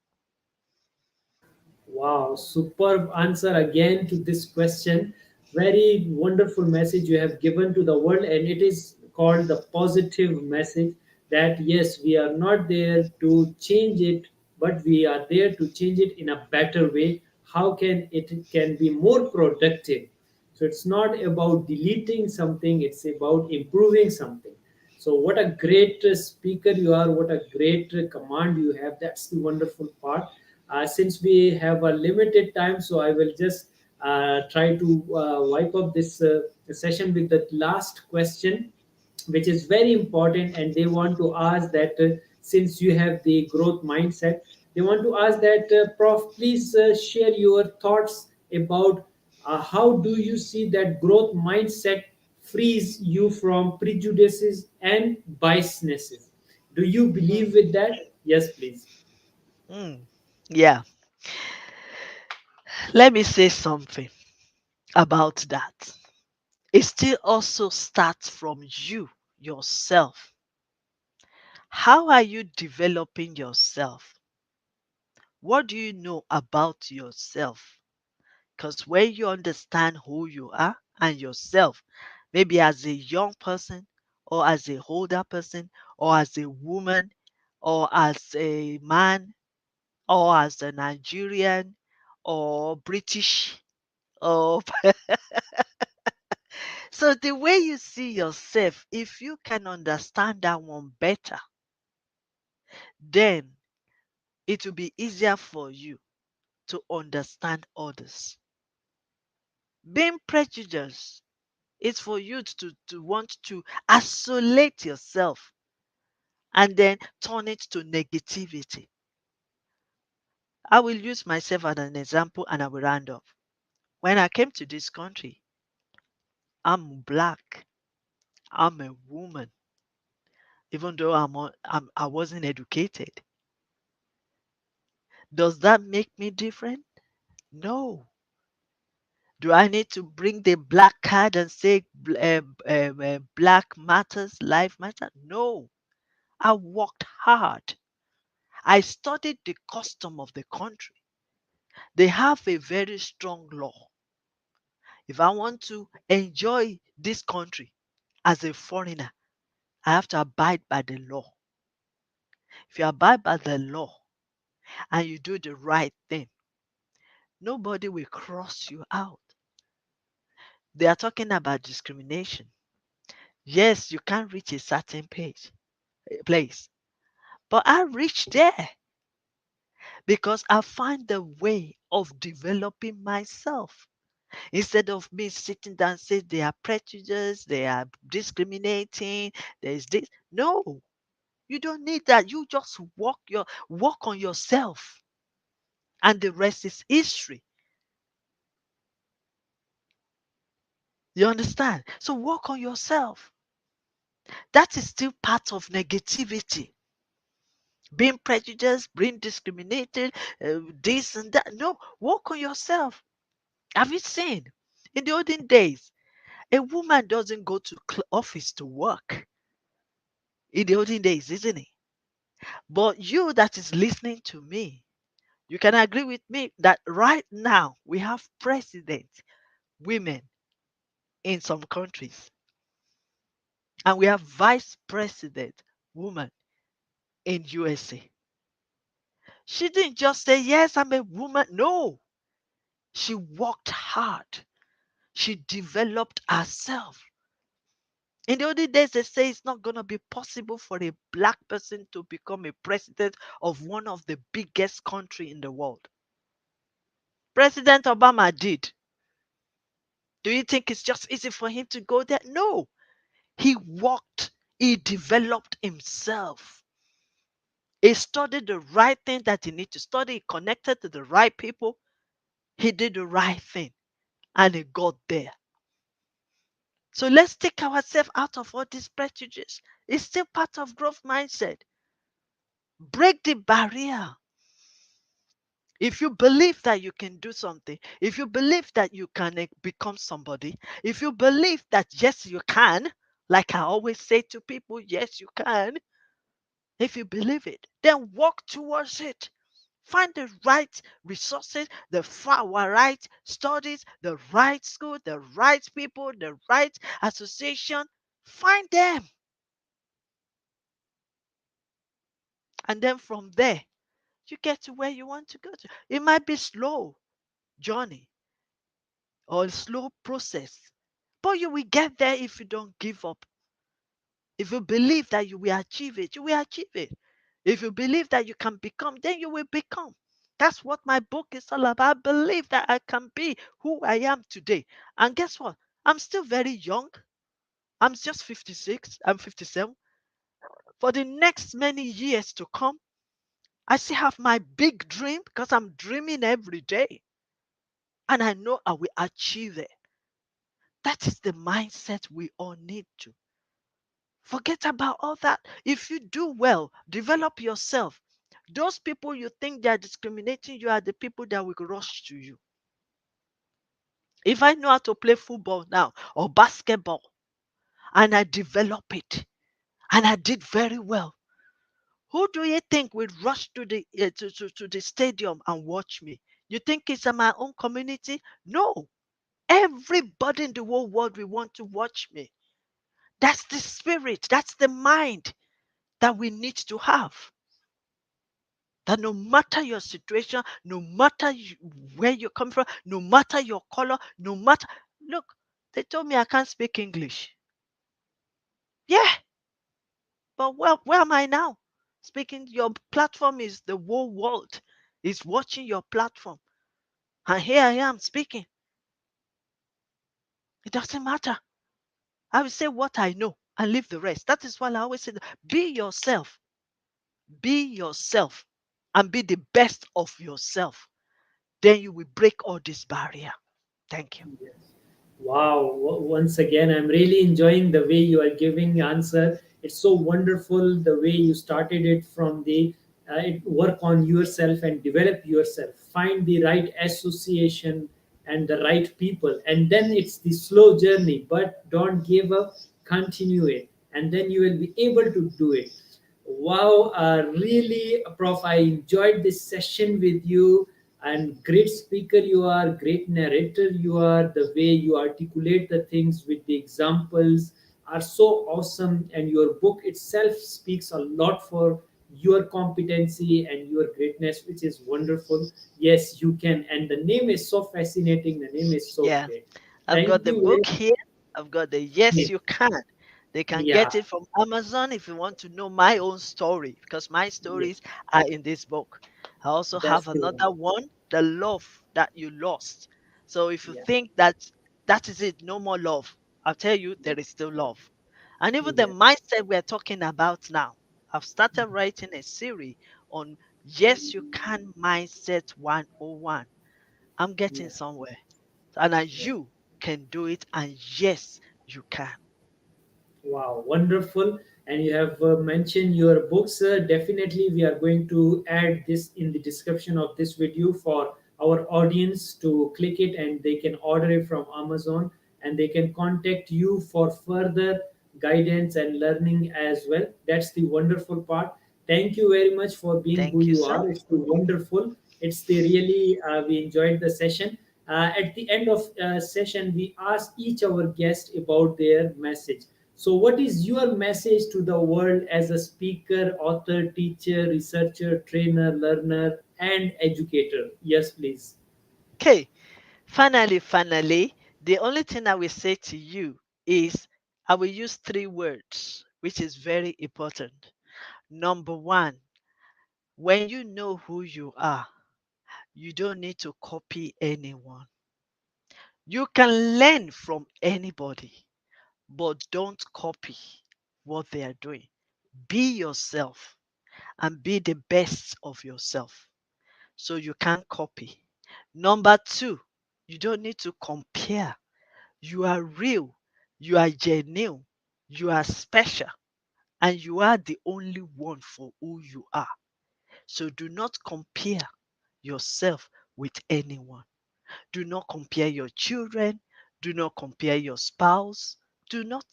Wow, superb answer again to this question. Very wonderful message you have given to the world, and it is called the positive message that yes, we are not there to change it, but we are there to change it in a better way. How can it can be more productive? So it's not about deleting something, it's about improving something. So, what a great speaker you are, what a great command you have. That's the wonderful part. Since we have a limited time, so I will just try to wipe up this session with the last question, which is very important. And they want to ask that since you have the growth mindset, they want to ask that, Prof, please share your thoughts about how do you see that growth mindset frees you from prejudices and biasnesses? Do you believe Mm, with that? Yes, please. mm. Yeah, let me say something about that. It still also starts from you, yourself. How are you developing yourself? What do you know about yourself? Because when you understand who you are and yourself, maybe as a young person, or as a older person, or as a woman, or as a man, or as a Nigerian, or British, or so the way you see yourself, if you can understand that one better, then it will be easier for you to understand others. Being prejudiced is for you to want to isolate yourself and then turn it to negativity. I will use myself as an example and I will round up. When I came to this country, I'm black, I'm a woman, even though I wasn't educated. Does that make me different? No. Do I need to bring the black card and say black matters, life matters? No. I worked hard. I studied the custom of the country. They have a very strong law. If I want to enjoy this country as a foreigner, I have to abide by the law. If you abide by the law and you do the right thing, nobody will cross you out. They are talking about discrimination. Yes, you can't reach a certain place, but I reached there because I find the way of developing myself. Instead of me sitting down and say they are prejudiced, they are discriminating, there is this. No, you don't need that. You just work on yourself, and the rest is history. You understand? So work on yourself. That is still part of negativity. Being prejudiced, being discriminated, this and that. No, work on yourself. Have you seen? In the olden days, a woman doesn't go to office to work. In the olden days, isn't it? But you that is listening to me, you can agree with me that right now we have president women in some countries, and we have vice president woman in USA. She didn't just say, yes, I'm a woman. No, she worked hard. She developed herself. In the olden days, they say it's not going to be possible for a black person to become a president of one of the biggest country in the world. President Obama did. Do you think it's just easy for him to go there? No. He worked, he developed himself. He studied the right thing that he needed to study, he connected to the right people, he did the right thing, and he got there. So let's take ourselves out of all these prejudices. It's still part of growth mindset. Break the barrier. If you believe that you can do something, if you believe that you can become somebody, if you believe that yes, you can, like I always say to people, yes, you can. If you believe it, then walk towards it. Find the right resources, the right studies, the right school, the right people, the right association. Find them. And then from there, you get to where you want to go to. It might be slow journey or a slow process, but you will get there if you don't give up. If you believe that you will achieve it, you will achieve it. If you believe that you can become, then you will become. That's what my book is all about. I believe that I can be who I am today. And guess what? I'm still very young. I'm just 56. I'm 57. For the next many years to come, I still have my big dream because I'm dreaming every day. And I know I will achieve it. That is the mindset we all need to. Forget about all that. If you do well, develop yourself. Those people you think they are discriminating you are the people that will rush to you. If I know how to play football now or basketball and I develop it and I did very well, who do you think will rush to to the stadium and watch me? You think it's in my own community? No. Everybody in the whole world will want to watch me. That's the spirit, that's the mind that we need to have. That no matter your situation, no matter where you come from, no matter your color, no matter. Look, they told me I can't speak English. Yeah, but where am I now? Speaking, your platform is the whole world is watching your platform. And here I am speaking. It doesn't matter. I will say what I know and leave the rest. That is why I always say, be yourself. Be yourself and be the best of yourself. Then you will break all this barrier. Thank you. Yes. Wow. Once again, I'm really enjoying the way you are giving answer. It's so wonderful the way you started it from the work on yourself and develop yourself. Find the right association and the right people. And then it's the slow journey, but don't give up, continue it. And then you will be able to do it. Wow, really, Prof, I enjoyed this session with you. And great speaker you are, great narrator you are. The way you articulate the things with the examples are so awesome. And your book itself speaks a lot for your competency and your greatness, which is wonderful. Yes, you can. And the name is so fascinating. The name is so Yeah. great. I've Thank got the you very book here. I've got the Yes much. You Can. They can Yeah, get it from Amazon if you want to know my own story, because my yeah, stories are in this book. I also that's have the one. another one, The Love That You Lost. So if you Yeah, think that that is it, no more love, I'll tell you there is still love. And even the yeah. mindset we're talking about now, I've started writing a series on Yes You Can Mindset 101. I'm getting Yeah. somewhere. And Yeah. you can do it, and yes, you can. Wow, wonderful. And you have mentioned your books. Definitely, we are going to add this in the description of this video for our audience to click it and they can order it from Amazon and they can contact you for further guidance and learning as well. That's the wonderful part. Thank you very much for being who Thank you, you sir. are. It's the wonderful. It's the really, we enjoyed the session. At the end of session, we ask each our guest about their message. So, what is your message to the world as a speaker, author, teacher, researcher, trainer, learner, and educator? Yes, please. Okay, finally, the only thing I will say to you is I will use three words, which is very important. Number one, when you know who you are, you don't need to copy anyone. You can learn from anybody, but don't copy what they are doing. Be yourself and be the best of yourself. So you can't copy. Number two, you don't need to compare. You are real, you are genuine, you are special, and you are the only one for who you are. So do not compare yourself with anyone. Do not compare your children. Do not compare your spouse. Do not.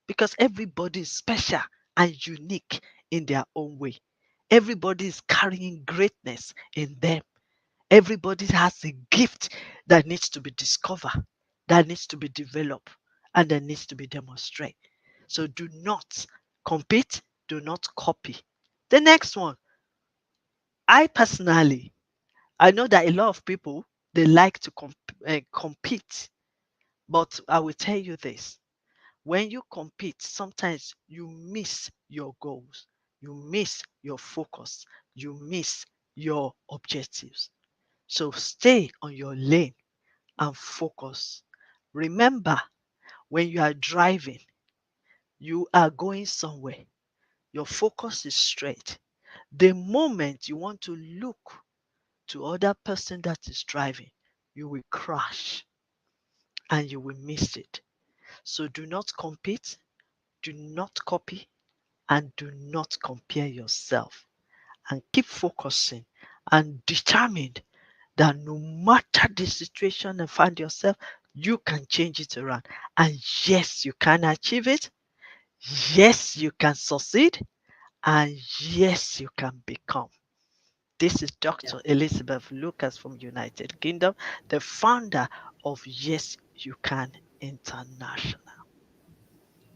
Because everybody is special and unique in their own way. Everybody is carrying greatness in them. Everybody has a gift that needs to be discovered, that needs to be developed, and that needs to be demonstrated. So do not compete, do not copy. The next one, I personally, I know that a lot of people they like to compete, but I will tell you this: when you compete, sometimes you miss your goals, you miss your focus, you miss your objectives. So stay on your lane and focus. Remember, when you are driving, you are going somewhere. Your focus is straight. The moment you want to look to other person that is driving, you will crash and you will miss it. So do not compete, do not copy, and do not compare yourself. And keep focusing and determined that no matter the situation you find yourself, you can change it around. And yes, you can achieve it. Yes, you can succeed. And yes, you can become. This is Yeah. Dr. Elizabeth Lucas from United Kingdom, the founder of Yes You Can International.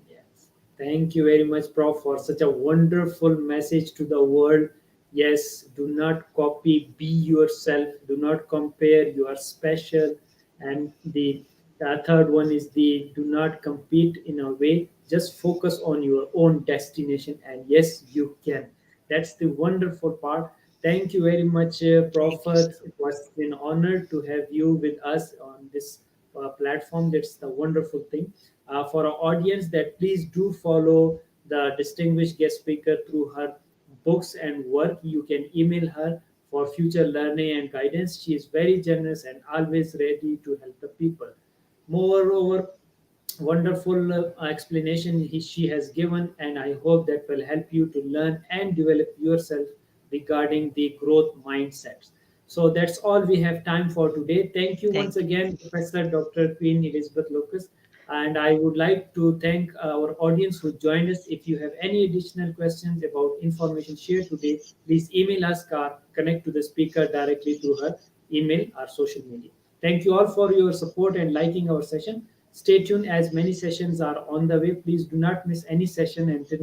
Yes. Thank you very much, Prof, for such a wonderful message to the world. Yes, do not copy, be yourself, do not compare, you are special. And the third one is the do not compete in a way, just focus on your own destination. And yes, you can. That's the wonderful part. Thank you very much, Prof. Thank you, sir. It was an honor to have you with us on this platform. That's the wonderful thing. For our audience, that please do follow the distinguished guest speaker through her books and work. You can email her for future learning and guidance. She is very generous and always ready to help the people. Moreover, wonderful explanation she has given, and I hope that will help you to learn and develop yourself regarding the growth mindsets. So that's all we have time for today. Thank you once Thank you. again, Professor Dr. Queen Elizabeth Lucas. And I would like to thank our audience who joined us. If you have any additional questions about information shared today, please email us or connect to the speaker directly through her email or social media. Thank you all for your support and liking our session. Stay tuned as many sessions are on the way. Please do not miss any session. Until next